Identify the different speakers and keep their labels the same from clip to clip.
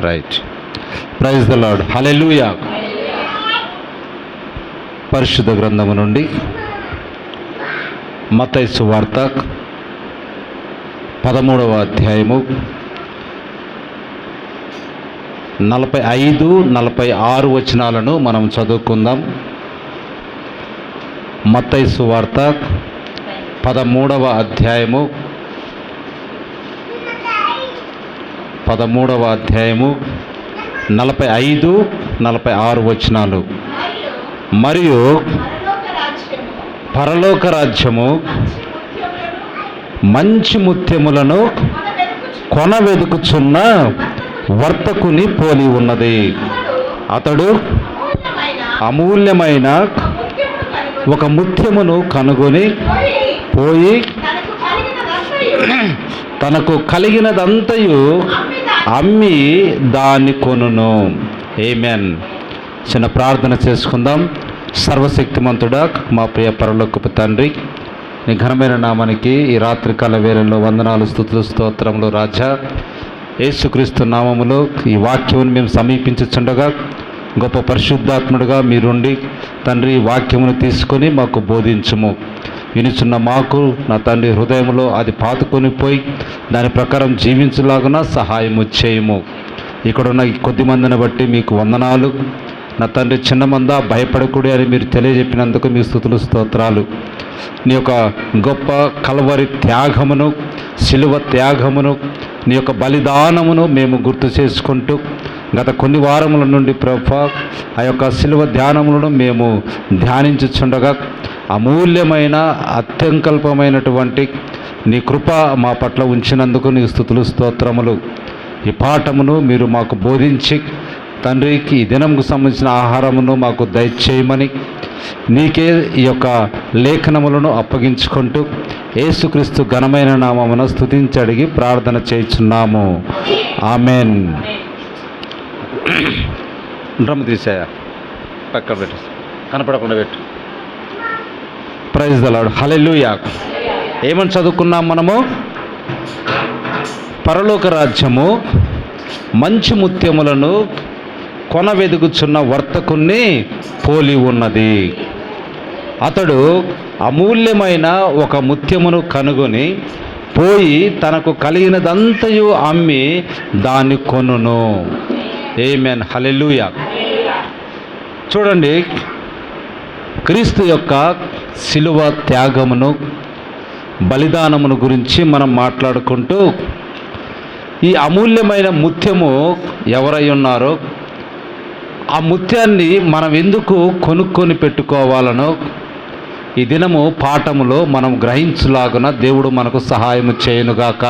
Speaker 1: Right. Praise the Lord. Hallelujah. పరిశుద్ధ గ్రంథము నుండి మత్తయి సువార్త 13వ అధ్యాయము 45, 46 వచనాలను మనం చదువుకుందాం. మత్తయి సువార్త 13వ అధ్యాయము 45, 46 వచనాలు. మరియు పరలోక రాజ్యము మంచి ముత్యములను కొనవెదుకుచున్న వర్తకుని పోలి ఉన్నది. అతడు అమూల్యమైన ఒక ముత్యమును కనుగొని పోయి తనకు కలిగినదంతయు అమ్మి దాన్ని కొనును. ఆమేన్. చిన్న ప్రార్థన చేసుకుందాం. సర్వశక్తిమంతుడా, మా ప్రియ పరలోకపు తండ్రి, నీ ఘనమైన నామానికి ఈ రాత్రికాల వేళల్లో వందనాలు, స్తుతులు, స్తోత్రములు రాజా. యేసుక్రీస్తు నామములో ఈ వాక్యమును మేము సమీపించుచుండగా గొప్ప పరిశుద్ధాత్ముడుగా మీరుండి తండ్రి ఈ వాక్యమును తీసుకొని మాకు బోధించుము. వినుచున్న మాకు నా తండ్రి హృదయంలో అది పాతుకొని పోయి దాని ప్రకారం జీవించులాగున సహాయము చేయము. ఇక్కడున్న ఈ కొద్ది మందిని బట్టి మీకు వందనాలు. నా తండ్రి, చిన్న మంద భయపడకూడదు అని మీరు తెలియజెప్పినందుకు మీ స్తుతులు, స్తోత్రాలు. నీ యొక్క గొప్ప కల్వరి త్యాగమును, శిలువ త్యాగమును, నీ యొక్క బలిదానమును మేము గుర్తు చేసుకుంటూ గత కొన్ని వారముల నుండి ప్రభువా ఆ యొక్క శిలువ ధ్యానములను మేము ధ్యానించుచుండగా అమూల్యమైన అత్యంకల్పమైనటువంటి నీ కృప మా పట్ల ఉంచినందుకు నీ స్తుతులు, స్తోత్రములు. ఈ పాఠమును మీరు మాకు బోధించి తండ్రికి ఈ దినంకు సంబంధించిన ఆహారమును మాకు దయచేయమని నీకే ఈ యొక్క లేఖనములను అప్పగించుకుంటూ యేసుక్రీస్తు ఘనమైన నామమున స్తుతించి అడిగి ప్రార్థన చేయుచున్నాము. ఆమెన్. డ్రమ్ తీసాయా, పక్కన పెట్టు, కనపడకుండా పెట్టు. Praise the Lord. హల్లెలూయా. ఏమని చదువుకున్నాం మనము? పరలోక రాజ్యము మంచి ముత్యములను కొనవెదుగుచున్న వర్తకుని పోలి ఉన్నది. అతడు అమూల్యమైన ఒక ముత్యమును కనుగొని పోయి తనకు కలిగినదంతయు అమ్మి దాన్ని కొనును. ఆమేన్. హల్లెలూయా. చూడండి, క్రీస్తు యొక్క శిలువ త్యాగమును, బలిదానమును గురించి మనం మాట్లాడుకుంటూ ఈ అమూల్యమైన ముత్యము ఎవరై ఉన్నారో ఆ ముత్యాన్ని మనం ఎందుకు కొనుక్కొని పెట్టుకోవాలనో ఈ దినము పాఠములో మనం గ్రహించులాగున దేవుడు మనకు సహాయం చేయనుగాక.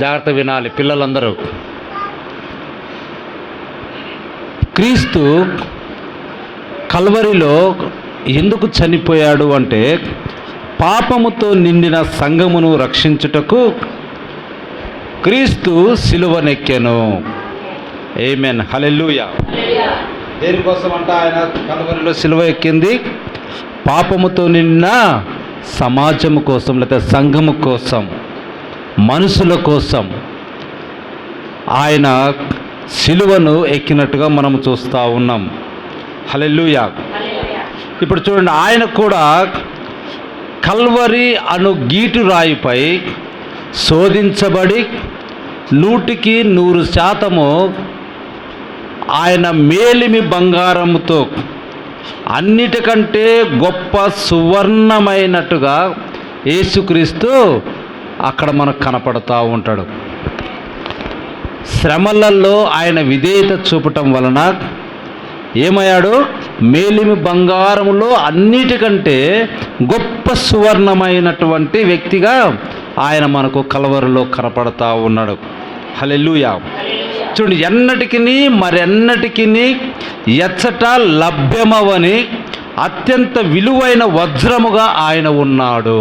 Speaker 1: జాగ్రత్త వినాలి పిల్లలందరూ. క్రీస్తు కల్వరిలో ఎందుకు చనిపోయాడు అంటే పాపముతో నిండిన సంఘమును రక్షించుటకు క్రీస్తు సిలువనెక్కెను. ఆమేన్. హల్లెలూయా. దేనికోసం అంట ఆయన కల్వరిలో సిలువ ఎక్కింది? పాపముతో నిండిన సమాజము కోసం, లేదా సంఘము కోసం, మనుషుల కోసం ఆయన సిలువను ఎక్కినట్టుగా మనం చూస్తూ ఉన్నాం. హల్లెలూయా. ఇప్పుడు చూడండి, ఆయన కూడా కల్వరి అను గీటు రాయిపై శోధించబడి 100% ఆయన మేలిమి బంగారముతో అన్నిటికంటే గొప్ప సువర్ణమైనట్టుగా యేసుక్రీస్తు అక్కడ మనకు కనపడుతూ ఉంటాడు. శ్రమలలో ఆయన విధేయత చూపటం వలన ఏమయ్యాడు? మేలిమి బంగారములో అన్నిటికంటే గొప్ప సువర్ణమైనటువంటి వ్యక్తిగా ఆయన మనకు కల్వరిలో కనపడతా ఉన్నాడు. హల్లెలూయా. చూడండి, ఎన్నటికి మరెన్నటికి ఎచ్చట లభ్యమవని అత్యంత విలువైన వజ్రముగా ఆయన ఉన్నాడు.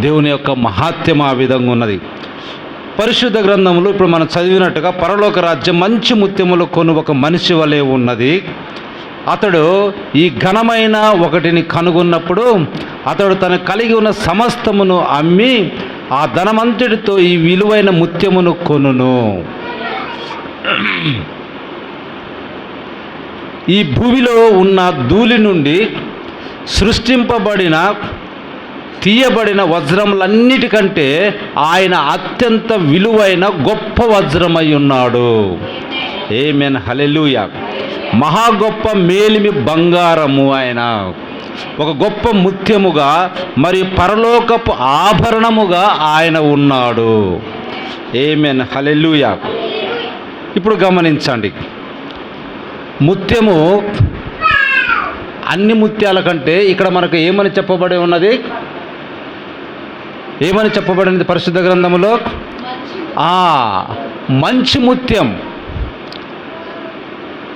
Speaker 1: దేవుని యొక్క మహాత్యం ఆ విధంగా ఉన్నది. పరిశుద్ధ గ్రంథంలో ఇప్పుడు మనం చదివినట్టుగా పరలోక రాజ్యం మంచి ముత్యములు కొను ఒక మనిషి వలె ఉన్నది. అతడు ఈ ఘనమైన ఒకటిని కనుగొన్నప్పుడు అతడు తనకు కలిగి ఉన్న సమస్తమును అమ్మి ఆ ధనవంతుడితో ఈ విలువైన ముత్యమును కొనును. ఈ భూమిలో ఉన్న ధూళి నుండి సృష్టింపబడిన తీయబడిన వజ్రములన్నిటికంటే ఆయన అత్యంత విలువైన గొప్ప వజ్రమై ఉన్నాడు. ఆమేన్, హల్లెలూయా. మహా గొప్ప మేలిమి బంగారము ఆయన, ఒక గొప్ప ముత్యముగా మరియు పరలోకపు ఆభరణముగా ఆయన ఉన్నాడు. ఆమేన్, హల్లెలూయా. ఇప్పుడు గమనించండి, ముత్యము అన్ని ముత్యాల కంటే ఇక్కడ మనకు ఏమని చెప్పబడి ఉన్నది? ఏమని చెప్పబడినది పరిశుద్ధ గ్రంథములో? మంచి ముత్యం.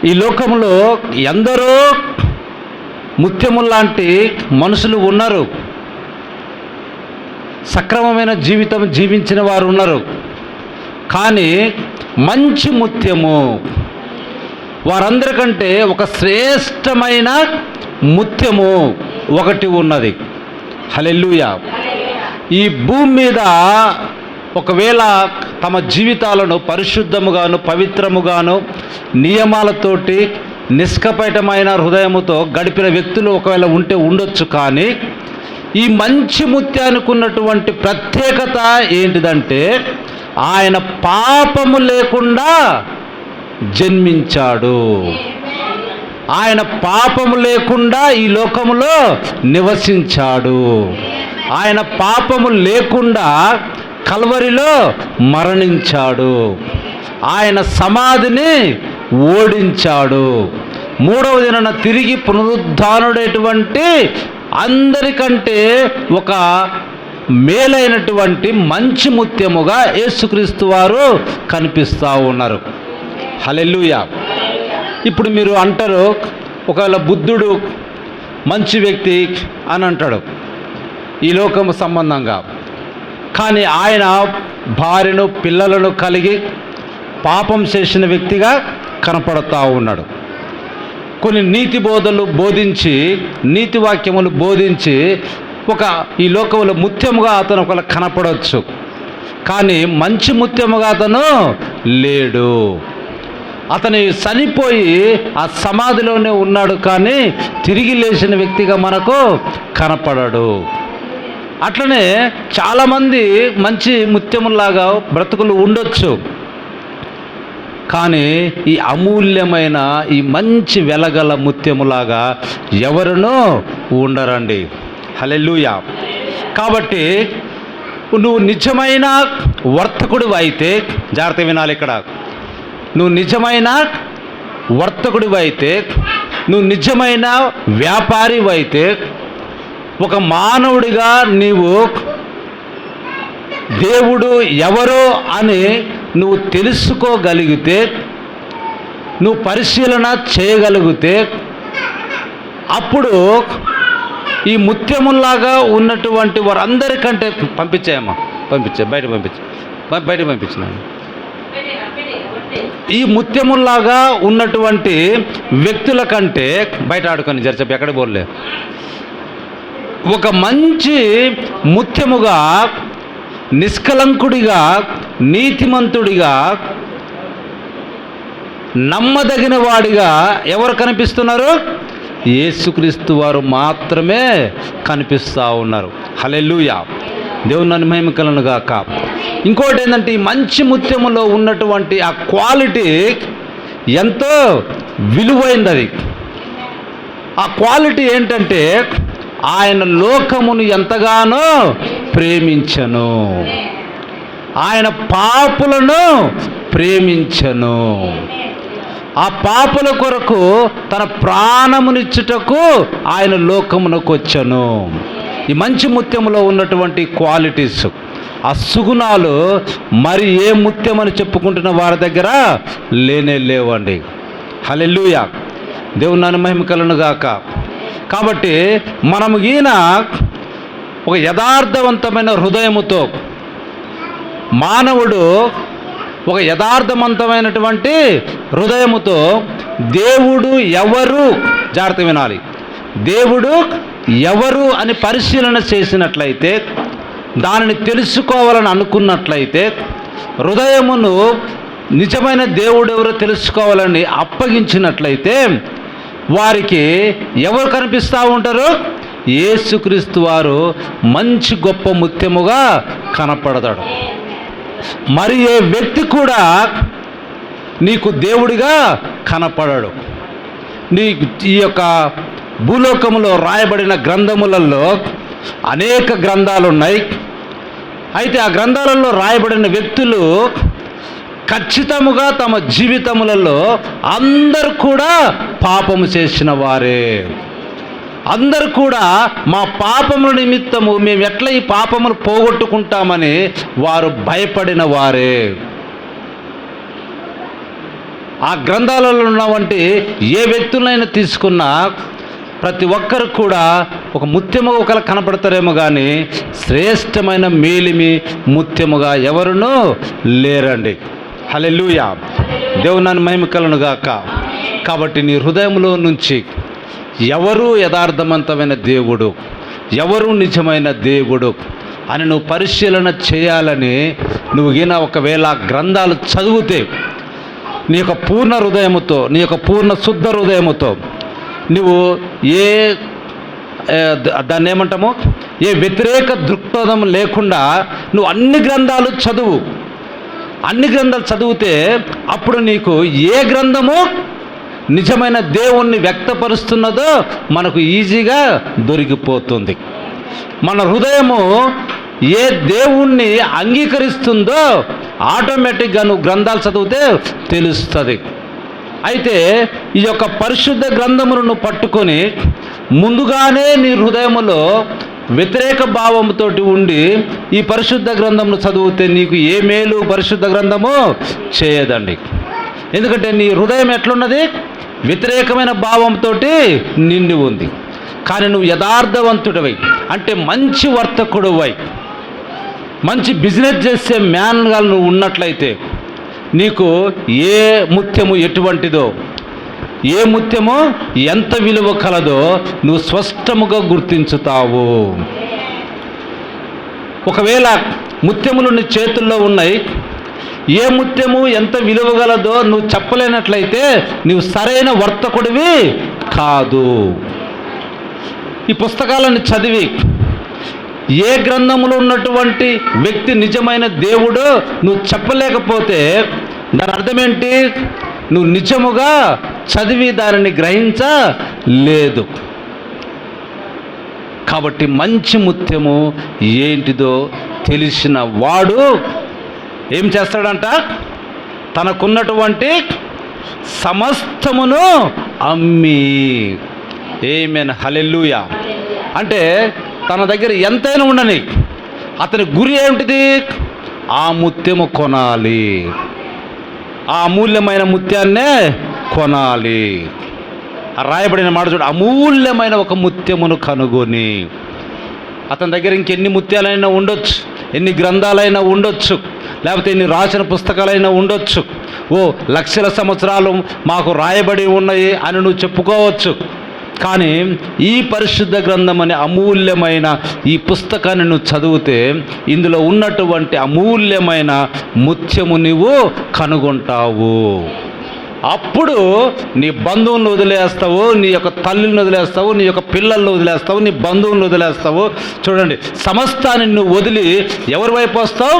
Speaker 1: ఈ లోకంలో ఎందరో ముత్యములాంటి మనుషులు ఉన్నారు, సక్రమమైన జీవితం జీవించిన వారు ఉన్నారు. కానీ మంచి ముత్యము, వారందరికంటే ఒక శ్రేష్టమైన ముత్యము ఒకటి ఉన్నది. హల్లెలూయా. ఈ భూమి మీద ఒకవేళ తమ జీవితాలను పరిశుద్ధముగాను పవిత్రముగాను నియమాలతోటి నిష్కపటమైన హృదయముతో గడిపిన వ్యక్తులు ఒకవేళ ఉంటే ఉండొచ్చు. కానీ ఈ మంచి ముత్యానికి ఉన్నటువంటి ప్రత్యేకత ఏంటిదంటే ఆయన పాపము లేకుండా జన్మించాడు. ఆయన పాపము లేకుండా ఈ లోకములో నివసించాడు. ఆయన పాపము లేకుండా కల్వరిలో మరణించాడు. ఆయన సమాధిని ఓడించాడు. మూడవ దినాన తిరిగి పునరుద్ధానుడైనటువంటి అందరికంటే ఒక మేలైనటువంటి మంచి ముత్యముగా యేసుక్రీస్తు వారు కనిపిస్తూ ఉన్నారు. హల్లెలూయా. ఇప్పుడు మీరు అంటారు, ఒకవేళ బుద్ధుడు మంచి వ్యక్తి అని అంటాడు ఈ లోకము సంబంధంగా, కానీ ఆయన భార్యను పిల్లలను కలిగి పాపం చేసిన వ్యక్తిగా కనపడుతూ ఉన్నాడు. కొన్ని నీతి బోధలు బోధించి, నీతి వాక్యములు బోధించి ఈ లోకంలో ముత్యముగా అతను ఒకవేళ కనపడవచ్చు, కానీ మంచి ముత్యముగా అతను లేడు. అతను చనిపోయి ఆ సమాధిలోనే ఉన్నాడు, కానీ తిరిగి లేచిన వ్యక్తిగా మనకు కనపడడు. అట్లనే చాలామంది మంచి ముత్యములాగా బ్రతుకులు ఉండొచ్చు, కానీ ఈ అమూల్యమైన ఈ మంచి వెలగల ముత్యములాగా ఎవరునూ ఉండరండి. హల్లెలూయా. కాబట్టి నువ్వు నిజమైన వర్తకుడివి అయితే, జాగ్రత్త వినాలి ఇక్కడ, నువ్వు నిజమైన వర్తకుడివి అయితే, నువ్వు నిజమైన వ్యాపారివి అయితే, ఒక మానవుడిగా నీవు దేవుడు ఎవరో అని నువ్వు తెలుసుకోగలిగితే, నువ్వు పరిశీలన చేయగలిగితే, అప్పుడు ఈ ముత్యములాగా ఉన్నటువంటి వారందరికంటే పంపించాయమ్మా, బయట పంపించినాను. ఈ ముత్యములాగా ఉన్నటువంటి వ్యక్తుల కంటే బయట ఆడుకొని చెప్పి ఎక్కడ పోలే, ఒక మంచి ముత్యముగా, నిష్కలంకుడిగా, నీతిమంతుడిగా, నమ్మదగిన వాడిగా ఎవరు కనిపిస్తున్నారు? యేసుక్రీస్తు వారు మాత్రమే కనిపిస్తూ ఉన్నారు. హల్లెలూయా. దేవుని మహిమ కలుగును గాక. ఇంకోటి ఏంటంటే, ఈ మంచి ముత్యములో ఉన్నటువంటి ఆ క్వాలిటీ ఎంతో విలువైనది. ఆ క్వాలిటీ ఏంటంటే, ఆయన లోకమును ఎంతగానో ప్రేమించెను, ఆయన పాపులను ప్రేమించెను, ఆ పాపుల కొరకు తన ప్రాణమునిచ్చుటకు ఆయన లోకమునకు వచ్చెను. ఈ మంచి ముత్యములో ఉన్నటువంటి క్వాలిటీస్, ఆ సుగుణాలు మరి ఏ ముత్యం అని చెప్పుకుంటున్న వారి దగ్గర లేనే లేవండి. హల్లెలూయా. దేవుని మహిమ కలుగును గాక. కాబట్టి మనము ఈయన ఒక యథార్థవంతమైన హృదయముతో, మానవుడు ఒక యథార్థవంతమైనటువంటి హృదయముతో దేవుడు ఎవరు, జాగ్రత్త వినాలి, దేవుడు ఎవరు అని పరిశీలన చేసినట్లయితే దానిని తెలుసుకోవాలని అనుకున్నట్లయితే, హృదయమును నిజమైన దేవుడెవరో తెలుసుకోవాలని అప్పగించినట్లయితే, వారికి ఎవరు కనిపిస్తూ ఉంటారు? యేసుక్రీస్తు వారు మంచి గొప్ప ముత్యముగా కనపడతాడు. మరి ఏ వ్యక్తి కూడా నీకు దేవుడిగా కనపడడు. ఈ యొక్క భూలోకములో రాయబడిన గ్రంథములలో అనేక గ్రంథాలు ఉన్నాయి. అయితే ఆ గ్రంథాలలో రాయబడిన వ్యక్తులు ఖచ్చితముగా తమ జీవితములలో అందరూ కూడా పాపము చేసిన వారే. అందరూ కూడా మా పాపముల నిమిత్తము మేము ఎట్లా ఈ పాపములు పోగొట్టుకుంటామని వారు భయపడిన వారే. ఆ గ్రంథాలలో ఉన్నవంటి ఏ వ్యక్తులైనా తీసుకున్నా ప్రతి ఒక్కరు కూడా ఒక ముత్యముగా ఒకరు కనపడతారేమో కానీ శ్రేష్టమైన మేలిమి ముత్యముగా ఎవరునూ లేరండి. హల్లెలూయా. దేవుని మహిమ కలుగును గాక. కాబట్టి నీ హృదయంలో నుంచి ఎవరు యథార్థవంతమైన దేవుడు, ఎవరు నిజమైన దేవుడు అని నువ్వు పరిశీలన చేయాలని నువ్వు ఒకవేళ గ్రంథాలు చదివితే నీ యొక్క పూర్ణ హృదయముతో, నీ యొక్క పూర్ణ శుద్ధ హృదయముతో నువ్వు దాన్ని ఏమంటాము, ఏ వ్యతిరేక దృక్పథం లేకుండా నువ్వు అన్ని గ్రంథాలు చదువు. అన్ని గ్రంథాలు చదివితే అప్పుడు నీకు ఏ గ్రంథము నిజమైన దేవుణ్ణి వ్యక్తపరుస్తున్నదో మనకు ఈజీగా దొరికిపోతుంది. మన హృదయము ఏ దేవుణ్ణి అంగీకరిస్తుందో ఆటోమేటిక్గా నువ్వు గ్రంథాలు చదివితే తెలుస్తుంది. అయితే ఈ యొక్క పరిశుద్ధ గ్రంథములను పట్టుకొని ముందుగానే నీ హృదయములో వ్యతిరేక భావంతో ఉండి ఈ పరిశుద్ధ గ్రంథమును చదివితే నీకు ఏ మేలు పరిశుద్ధ గ్రంథము చేయదండి. ఎందుకంటే నీ హృదయం ఎట్లున్నది? వ్యతిరేకమైన భావంతో నిండి ఉంది. కానీ నువ్వు యథార్థవంతుడివై, అంటే మంచి వర్తకుడివై, మంచి బిజినెస్ చేసే మ్యాన్గా నువ్వు ఉన్నట్లయితే నీకు ఏ ముత్యము ఎటువంటిదో, ఏ ముత్యము ఎంత విలువ కలదో నువ్వు స్పష్టముగా గుర్తించుతావు. ఒకవేళ ముత్యములు నీ చేతుల్లో ఉన్నాయి, ఏ ముత్యము ఎంత విలువ గలదో నువ్వు చెప్పలేనట్లయితే నువ్వు సరైన వర్తకుడివి కాదు. ఈ పుస్తకాలను చదివి ఏ గ్రంథములో ఉన్నటువంటి వ్యక్తి నిజమైన దేవుడు నువ్వు చెప్పలేకపోతే దాని అర్థం ఏంటి? నువ్వు నిజముగా చదివి దానిని గ్రహించలేదు. కాబట్టి మంచి ముత్యము ఏంటిదో తెలిసిన వాడు ఏం చేస్తాడంట? తనకున్నటువంటి సమస్తమును అమ్మి, ఆమేన్, హల్లెలూయా. అంటే తన దగ్గర ఎంతైనా ఉండని, అతని గురి ఏమిటిది? ఆ ముత్యము కొనాలి, ఆ అమూల్యమైన ముత్యాన్నే కొనాలి. రాయబడిన మాట చూడు, అమూల్యమైన ఒక ముత్యమును కనుగొని. అతని దగ్గర ఇంకెన్ని ముత్యాలైనా ఉండొచ్చు, ఎన్ని గ్రంథాలైనా ఉండొచ్చు, లేకపోతే ఎన్ని రాసిన పుస్తకాలైనా ఉండొచ్చు, లక్షల సంవత్సరాలు మాకు రాయబడి ఉన్నాయి అని నువ్వు చెప్పుకోవచ్చు. కానీ ఈ పరిశుద్ధ గ్రంథం అనే అమూల్యమైన ఈ పుస్తకాన్ని నువ్వు చదివితే ఇందులో ఉన్నటువంటి అమూల్యమైన ముత్యము నువ్వు కనుగొంటావు. అప్పుడు నీ బంధువులను వదిలేస్తావు, నీ యొక్క తల్లిని వదిలేస్తావు, నీ యొక్క పిల్లలను వదిలేస్తావు, నీ బంధువులను వదిలేస్తావు. చూడండి, సమస్తాన్ని నువ్వు వదిలి ఎవరి వైపు వస్తావు?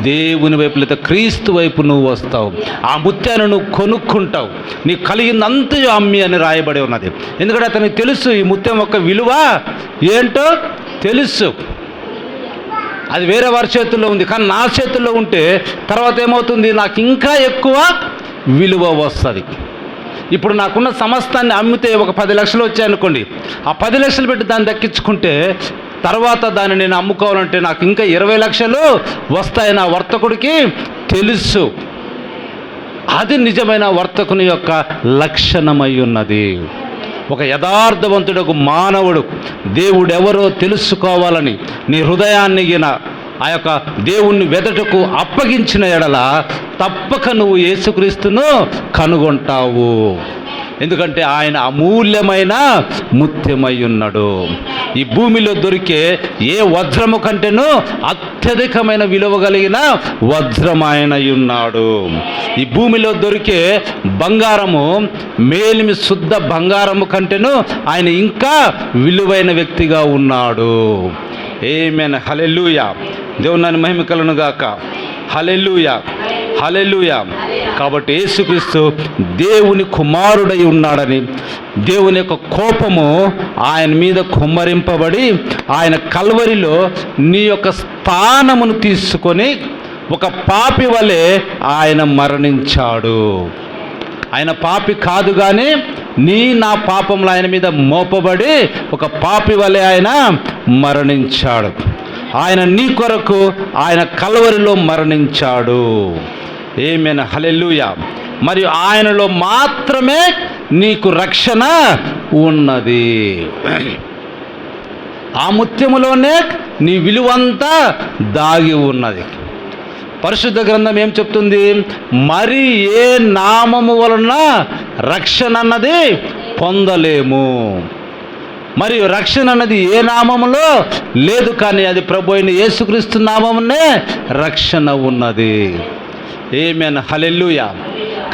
Speaker 1: దేవుని వైపు, లేదా క్రీస్తు వైపు నువ్వు వస్తావు. ఆ ముత్యాన్ని నువ్వు కొనుక్కుంటావు. నీకు కలిగిందంతా అమ్మి అని రాయబడి ఉన్నది. ఎందుకంటే అతనికి తెలుసు ఈ ముత్యం యొక్క విలువ ఏంటో తెలుసు. అది వేరే వారి చేతుల్లో ఉంది, కానీ నా చేతుల్లో ఉంటే తర్వాత ఏమవుతుంది? నాకు ఇంకా ఎక్కువ విలువ వస్తుంది. ఇప్పుడు నాకున్న సమస్తాన్ని అమ్మితే ఒక 10 లక్షలు వచ్చాయనుకోండి, ఆ 10 లక్షలు పెట్టి దాన్ని దక్కించుకుంటే తర్వాత దాన్ని నేను అమ్ముకోవాలంటే నాకు ఇంకా 20 లక్షలు వస్తాయని ఆ వర్తకుడికి తెలుసు. అది నిజమైన వర్తకుని యొక్క లక్షణమై ఉన్నది. ఒక యథార్థవంతుడు మానవుడు దేవుడెవరో తెలుసుకోవాలని నీ హృదయాన్ని ఆ యొక్క దేవుణ్ణి వెదటకు అప్పగించిన ఎడల తప్పక నువ్వు యేసుక్రీస్తును కనుగొంటావు. ఎందుకంటే ఆయన అమూల్యమైన ముత్యమై ఉన్నాడు. ఈ భూమిలో దొరికే ఏ వజ్రము కంటేనూ అత్యధికమైన విలువ కలిగిన వజ్రం ఆయన ఉన్నాడు. ఈ భూమిలో దొరికే బంగారము, మేలిమి శుద్ధ బంగారము కంటేనూ ఆయన ఇంకా విలువైన వ్యక్తిగా ఉన్నాడు. ఆమేన్. హల్లెలూయా. దేవుని మహిమ కలుగును గాక. హల్లెలూయా, హల్లెలూయా. కాబట్టి యేసుక్రీస్తు దేవుని కుమారుడై ఉన్నాడని, దేవుని యొక్క కోపము ఆయన మీద కుమ్మరింపబడి ఆయన కల్వరిలో నీ యొక్క స్థానమును తీసుకొని ఒక పాపి వలె ఆయన మరణించాడు. ఆయన పాపి కాదు కానీ నా పాపంలో ఆయన మీద మోపబడి ఒక పాపి వలె ఆయన మరణించాడు. ఆయన నీ కొరకు ఆయన కల్వరిలో మరణించాడు. ఆమేన్. హల్లెలూయా. మరియు ఆయనలో మాత్రమే నీకు రక్షణ ఉన్నది. ఆ ముత్యములోనే నీ విలువంతా దాగి ఉన్నది. పరిశుద్ధ గ్రంథం ఏం చెప్తుంది? మరి ఏ నామము వలన రక్షణ అన్నది పొందలేము. మరియు రక్షణ అన్నది ఏ నామములో లేదు, కానీ అది ప్రభు అయిన యేసుక్రీస్తు నామమునే రక్షణ ఉన్నది. ఆమేన్. హల్లెలూయా.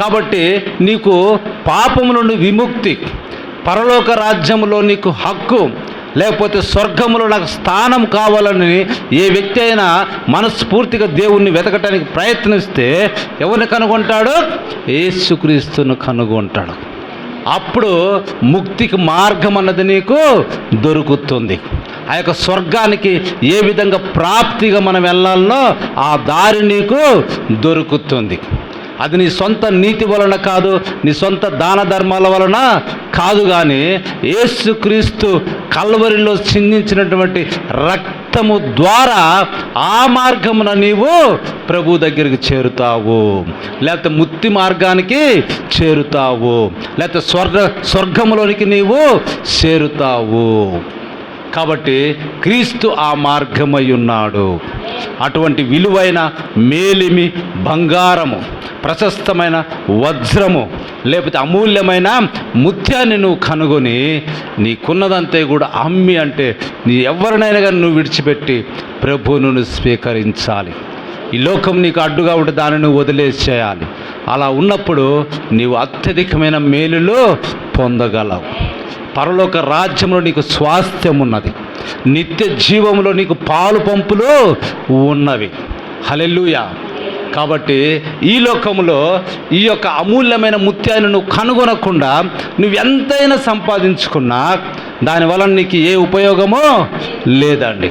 Speaker 1: కాబట్టి నీకు పాపము నుండి విముక్తి, పరలోక రాజ్యములో నీకు హక్కు, లేకపోతే స్వర్గములో నాకు స్థానం కావాలని ఏ వ్యక్తి అయినా మనస్ఫూర్తిగా దేవుణ్ణి వెతకటానికి ప్రయత్నిస్తే ఎవరిని కనుగొంటాడు? యేసుక్రీస్తును కనుగొంటాడు. అప్పుడు ముక్తికి మార్గం అన్నది నీకు దొరుకుతుంది. ఆ యొక్క స్వర్గానికి ఏ విధంగా ప్రాప్తిగా మనం వెళ్ళాలనో ఆ దారి నీకు దొరుకుతుంది. అది నీ సొంత నీతి వలన కాదు, నీ సొంత దాన ధర్మాల వలన కాదు, కానీ యేసుక్రీస్తు కల్వరిలో చిందించినటువంటి రక్తము ద్వారా ఆ మార్గమున నీవు ప్రభు దగ్గరికి చేరుతావు, లేకపోతే ముక్తి మార్గానికి చేరుతావు, లేకపోతే స్వర్గములోనికి నీవు చేరుతావు. కాబట్టి క్రీస్తు ఆ మార్గమై ఉన్నాడు. అటువంటి విలువైన మేలిమి బంగారము, ప్రశస్తమైన వజ్రము, లేకపోతే అమూల్యమైన ముత్యాన్ని నువ్వు కనుగొని నీకున్నదంతే కూడా అమ్మి, అంటే నీ ఎవరినైనా కానీ నువ్వు విడిచిపెట్టి ప్రభువును స్వీకరించాలి. ఈ లోకం నీకు అడ్డుగా ఉంటే దాన్ని నువ్వు వదిలేసేయాలి. అలా ఉన్నప్పుడు నీవు అత్యధికమైన మేలులో పొందగలవు. పరలోక రాజ్యంలో నీకు స్వాస్థ్యం ఉన్నది, నిత్య జీవంలో నీకు పాలు పంపులు ఉన్నవి. హల్లెలూయా. కాబట్టి ఈ లోకంలో ఈ యొక్క అమూల్యమైన ముత్యాన్ని నువ్వు కనుగొనకుండా నువ్వు ఎంతైనా సంపాదించుకున్నా దానివల్ల నీకు ఏ ఉపయోగమో లేదండి.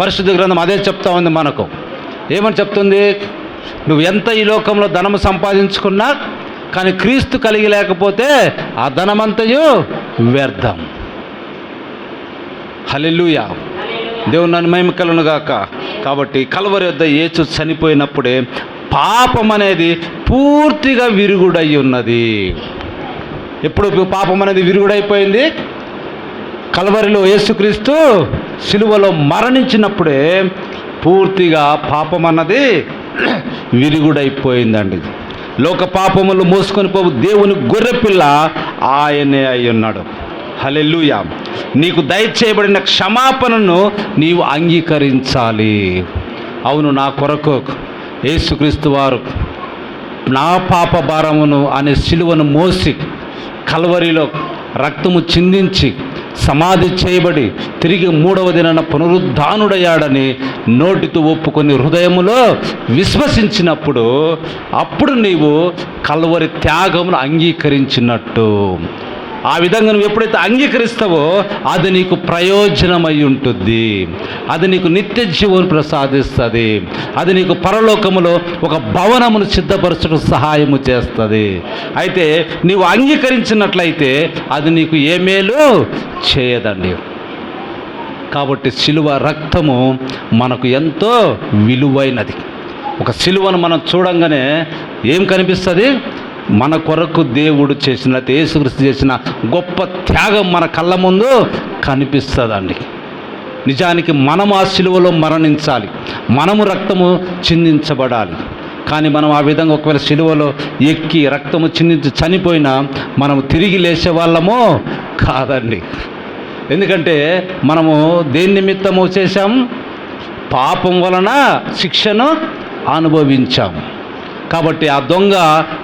Speaker 1: పరిశుద్ధ గ్రంథం అదే చెప్తా ఉంది మనకు. ఏమని చెప్తుంది? నువ్వు ఎంత ఈ లోకంలో ధనము సంపాదించుకున్నా కానీ క్రీస్తు కలిగి లేకపోతే ఆ ధనమంతయు వ్యర్థం. హల్లెలూయా. దేవుని మహిమ కలుగును గాక. కాబట్టి కల్వరి వద్ద యేసు చనిపోయినప్పుడే పాపం అనేది పూర్తిగా విరుగుడై ఉన్నది. ఎప్పుడు పాపం అనేది విరుగుడైపోయింది? కల్వరిలో యేసుక్రీస్తు సిలువలో మరణించినప్పుడే పూర్తిగా పాపం అన్నది విరుగుడైపోయిందండి. లోక పాపములు మోసుకొని పోవు దేవుని గొర్రెపిల్ల ఆయనే అయి ఉన్నాడు. హల్లెలూయా. నీకు దయచేయబడిన క్షమాపణను నీవు అంగీకరించాలి. అవును, నా కొరకు యేసుక్రీస్తు వారు నా పాప భారమును అనే సిలువను మోసి కల్వరిలో రక్తము చిందించి సమాధి చేయబడి తిరిగి 3వ దినాన పునరుద్ధానుడయ్యాడని నోటితో ఒప్పుకొని హృదయములో విశ్వసించినప్పుడు అప్పుడు నీవు కల్వరి త్యాగమును అంగీకరించినట్టు. ఆ విధంగా నువ్వు ఎప్పుడైతే అంగీకరిస్తావో అది నీకు ప్రయోజనమై ఉంటుంది, అది నీకు నిత్య జీవం ప్రసాదిస్తుంది, అది నీకు పరలోకములో ఒక భవనమును సిద్ధపరచడం సహాయము చేస్తుంది. అయితే నీవు అంగీకరించినట్లయితే అది నీకు ఏ మేలు చేయదండి. కాబట్టి సిలువ రక్తము మనకు ఎంతో విలువైనది. ఒక సిలువను మనం చూడంగానే ఏం కనిపిస్తుంది? మన కొరకు దేవుడు చేసిన, యేసుక్రీస్తు చేసిన గొప్ప త్యాగం మన కళ్ళ ముందు కనిపిస్తుందండి. నిజానికి మనము ఆ సిలువలో మరణించాలి, మనము రక్తము చిందించబడాలి. కానీ మనం ఆ విధంగా ఒకవేళ సిలువలో ఎక్కి రక్తము చిందించి చనిపోయినా మనం తిరిగి లేచే వాళ్ళము కాదండి. ఎందుకంటే మనము దేని నిమిత్తము చేశాం? పాపం వలన శిక్షను అనుభవించాం. కాబట్టి ఆ దొంగ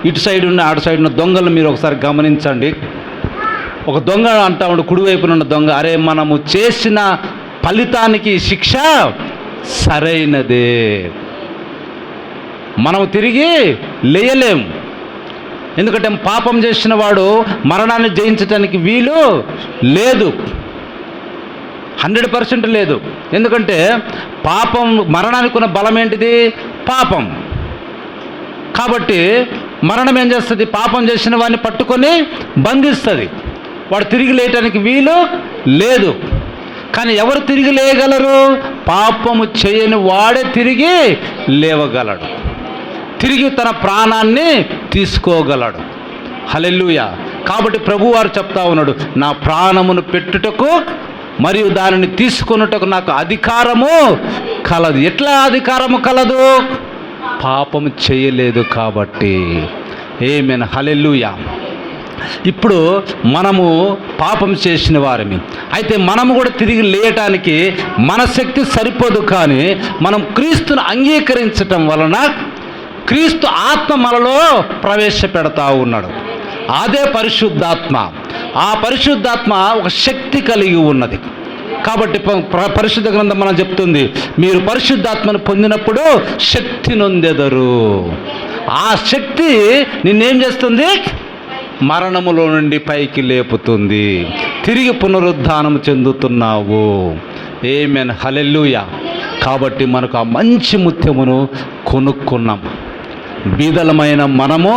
Speaker 1: ఇటు సైడ్ ఉన్న అటు సైడ్ ఉన్న దొంగలను మీరు ఒకసారి గమనించండి. ఒక దొంగ అంటా ఉండు, కుడివైపున ఉన్న దొంగ, అరే మనము చేసిన ఫలితానికి శిక్ష సరైనదే, మనము తిరిగి లేయలేము. ఎందుకంటే పాపం చేసిన వాడు మరణాన్ని జయించడానికి వీలు లేదు, 100% లేదు. ఎందుకంటే పాపం, మరణానికి ఉన్న బలం ఏంటిది? పాపం. కాబట్టి మరణం ఏం చేస్తుంది? పాపం చేసిన వాడిని పట్టుకొని బంధిస్తుంది, వాడు తిరిగి లేయటానికి వీలు లేదు. కానీ ఎవరు తిరిగి లేయగలరు? పాపము చేయని వాడే తిరిగి లేవగలడు, తిరిగి తన ప్రాణాన్ని తీసుకోగలడు. హల్లెలూయా. కాబట్టి ప్రభువారు చెప్తా ఉన్నాడు, నా ప్రాణమును పెట్టుటకు మరియు దానిని తీసుకొనుటకు నాకు అధికారము కలదు. ఎట్లా అధికారము కలదు? పాపము చేయలేదు కాబట్టి. ఆమేన్. హల్లెలూయా. ఇప్పుడు మనము పాపం చేసిన వారిని అయితే మనము కూడా తిరిగి లేయటానికి మన శక్తి సరిపోదు. కానీ మనం క్రీస్తును అంగీకరించటం వలన క్రీస్తు ఆత్మ మనలో ప్రవేశపెడతా ఉన్నాడు. అదే పరిశుద్ధాత్మ. ఆ పరిశుద్ధాత్మ ఒక శక్తి కలిగి ఉన్నది. కాబట్టి పరిశుద్ధ గ్రంథం మనం చెప్తుంది, మీరు పరిశుద్ధాత్మను పొందినప్పుడు శక్తి నొందెదరు. ఆ శక్తి నిన్నేం చేస్తుంది? మరణములో నుండి పైకి లేపుతుంది, తిరిగి పునరుద్ధానం చెందుతున్నావు. ఆమేన్. హల్లెలూయా. కాబట్టి మనకు ఆ మంచి ముత్యమును కొనుక్కున్నాం. బీదలమైన మనము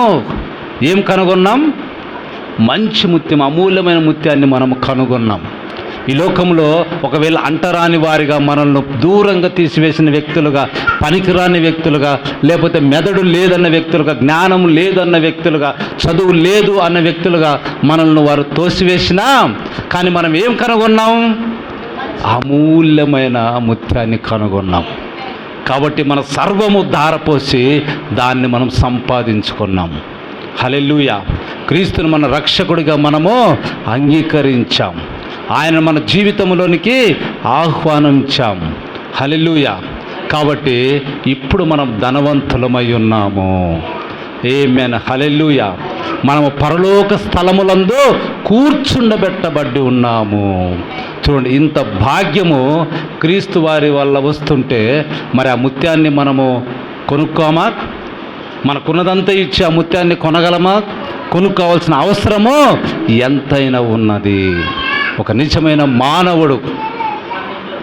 Speaker 1: ఏం కనుగొన్నాం? మంచి ముత్యం, అమూల్యమైన ముత్యాన్ని మనము కనుగొన్నాం. ఈ లోకంలో ఒకవేళ అంటరాని వారిగా మనల్ని దూరంగా తీసివేసిన వ్యక్తులుగా, పనికిరాని వ్యక్తులుగా, లేకపోతే మెదడు లేదన్న వ్యక్తులుగా, జ్ఞానం లేదన్న వ్యక్తులుగా, చదువు లేదు అన్న వ్యక్తులుగా మనల్ని వారు తోసివేసినా, కానీ మనం ఏం కనుగొన్నాం? అమూల్యమైన ముత్యాన్ని కనుగొన్నాం. కాబట్టి మన సర్వము ధారపోసి దాన్ని మనం సంపాదించుకున్నాం. హల్లెలూయా. క్రీస్తును మన రక్షకుడిగా మనము అంగీకరించాం, ఆయన మన జీవితంలోనికి ఆహ్వానించాం. హల్లెలూయా. కాబట్టి ఇప్పుడు మనం ధనవంతులమై ఉన్నాము. ఆమేన్. హల్లెలూయా. మనము పరలోక స్థలములందు కూర్చుండబెట్టబడి ఉన్నాము. చూడండి, ఇంత భాగ్యము క్రీస్తు వారి వల్ల వస్తుంటే మరి ఆ ముత్యాన్ని మనము కొనుక్కోమా? మనకున్నదంతా ఇచ్చి ఆ ముత్యాన్ని కొనగలమా? కొనుక్కోవాల్సిన అవసరము ఎంతైనా ఉన్నది. ఒక నిజమైన మానవుడు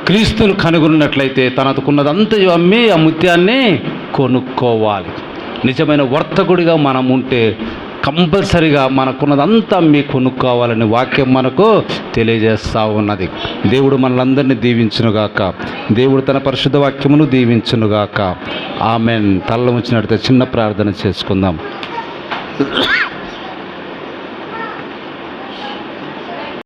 Speaker 1: క్రీస్తును కనుగొన్నట్లయితే తనకున్నదంతా అమ్మి ఆ ముత్యాన్ని కొనుక్కోవాలి. నిజమైన వర్తకుడిగా మనం ఉంటే కంపల్సరిగా మనకున్నదంతా అమ్మి కొనుక్కోవాలని వాక్యం మనకు తెలియజేస్తూ ఉన్నది. దేవుడు మనలందరినీ దీవించునుగాక. దేవుడు తన పరిశుద్ధ వాక్యమును దీవించునుగాక. ఆమేన్. తల్ల ఉంచినట్లయితే చిన్న ప్రార్థన చేసుకుందాం.